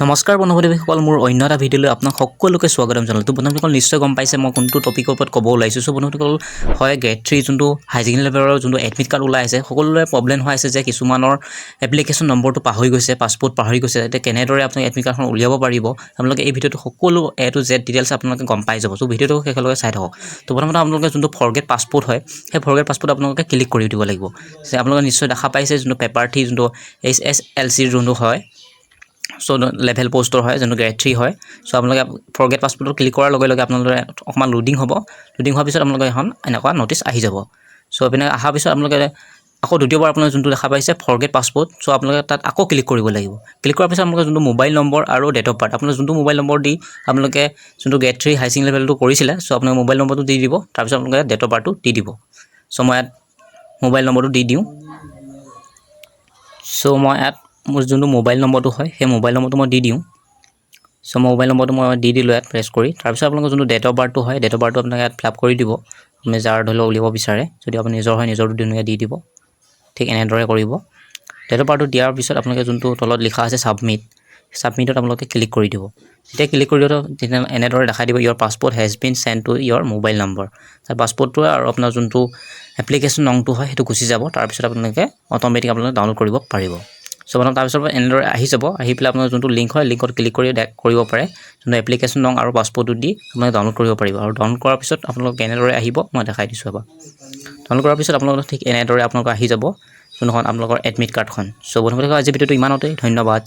নমস্কাৰ বন্ধুসকল মোৰ অন্য এটা ভিডিঅ'লৈ আপোনাক সকলোকে স্বাগতম জনালোঁ। বন্ধুসকল নিশ্চয় গম পাইছে মই কোনটো টপিকৰ ওপৰত ক'ব ওলাইছোঁ। সো বন্ধুসকল হয় গ্ৰেড 3 যোনটো হাই ছেকেণ্ডেৰী লেভেলৰ যোনটো এডমিট কাৰ্ড ওলাই আছে সকলোৰে প্ৰব্লেম হৈ আছে যে কিছুমানৰ এপ্লিকেশ্যন নম্বৰটো পাহৰি গৈছে, পাছপোৰ্ট পাহৰি গৈছে। এতিয়া কেনেদৰে আপুনি এডমিট কাৰ্ডখন উলিয়াব পাৰিব আপোনালোকে এই ভিডিঅ'টো সকলো A to Z ডিটেইলছ আপোনালোকে গম পাই যাব। সো ভিডিঅ'টো শেষলৈকে চাই থাকক। তো প্ৰথমতে আপোনালোকে যোনটো ফৰগেট পাছপোৰ্ট হয় সেই ফৰগেট পাছপোৰ্ট আপোনালোকে ক্লিক কৰি দিব লাগিব। যে আপোনালোকে নিশ্চয় দেখা পাইছে যোনটো পেপাৰ 3 যোনটো HSLC যোনটো হয় সো লেভেল পোষ্টৰ হয় যোনটো গ্ৰেড 3 হয়। সো আপোনালোকে ফৰগেট পাছপোৰ্টত ক্লিক কৰাৰ লগে লগে আপোনালোকে অকমান লোডিং হ'ব। লোডিং হোৱাৰ পিছত আপোনালোকে এখন এনেকুৱা নটিচ আহি যাব। সো এপিনে অহাৰ পিছত আপোনালোকে আকৌ দ্বিতীয়বাৰ আপোনালোকে যোনটো দেখা পাইছে ফৰগেট পাছপোৰ্ট সো আপোনালোকে তাত আকৌ ক্লিক কৰিব লাগিব। ক্লিক কৰাৰ পিছত আপোনালোকে যোনটো মোবাইল নম্বৰ আৰু ডেট অফ বাৰ্থ আপোনালোকে যোনটো মোবাইল নম্বৰ দি আপোনালোকে যোনটো গ্ৰেড 3 হাই ছেকেণ্ডেৰী লেভেলটো কৰিছিলে সো আপোনালোকে মোবাইল নম্বৰটো দি দিব। তাৰ পিছত আপোনালোকে ডেট অফ বাৰ্থটো দি দিব। সো মই ইয়াত মোবাইল নম্বৰটো দি দিওঁ। সো মই ইয়াত মোৰ যোনটো মোবাইল নম্বৰটো হয় সেই মোবাইল নম্বৰটো মই দি দিওঁ। সো মোবাইল নম্বৰটো মই দি দিলোঁ ইয়াত প্ৰেছ কৰি। তাৰপিছত আপোনালোকৰ যোনটো ডেট অফ বাৰ্থটো হয় ডেট অফ বাৰ্থটো আপোনালোকে ইয়াত ফিল আপ কৰি দিব। আপুনি যাৰ ধৰি লওক উলিয়াব বিচাৰে যদি আপুনি নিজৰ হয় নিজৰটো ধুনীয়াকৈ দি দিব। ঠিক এনেদৰে কৰিব। ডেট অফ বাৰ্থটো দিয়াৰ পিছত আপোনালোকে যোনটো তলত লিখা আছে ছাবমিট ছাবমিটত আপোনালোকে ক্লিক কৰি দিব। যেতিয়া ক্লিক কৰি দিব তেতিয়া এনেদৰে দেখাই দিব your passport has been sent to your mobile number. তাৰ পাছপোৰ্টটো আৰু আপোনাৰ যোনটো এপ্লিকেশ্যন নংটো হয় সেইটো গুচি যাব। তাৰপিছত আপোনালোকে অট'মেটিক আপোনালোকে ডাউনলোড কৰিব পাৰিব। সো প্ৰথম তাৰপিছত এনেদৰে আহি যাব। আহি পেলাই আপোনাৰ যোনটো লিংক হয় লিংকত ক্লিক কৰি কৰিব পাৰে। যোনটো এপ্লিকেশ্যন নং আৰু পাছপোৰ্টটো দি আপোনালোকে ডাউনলোড কৰিব পাৰিব। আৰু ডাউনলোড কৰাৰ পিছত আপোনালোক কেনেদৰে আহিব মই দেখাই দিছোঁ এবাৰ। ডাউনলোড কৰাৰ পিছত আপোনালোকৰ ঠিক এনেদৰে আপোনালোকৰ আহি যাব যোনখন আপোনালোকৰ এডমিট কাৰ্ডখন। সো বন্ধুসকল আজি ভিডিঅ'টো ইমানতে ধন্যবাদ।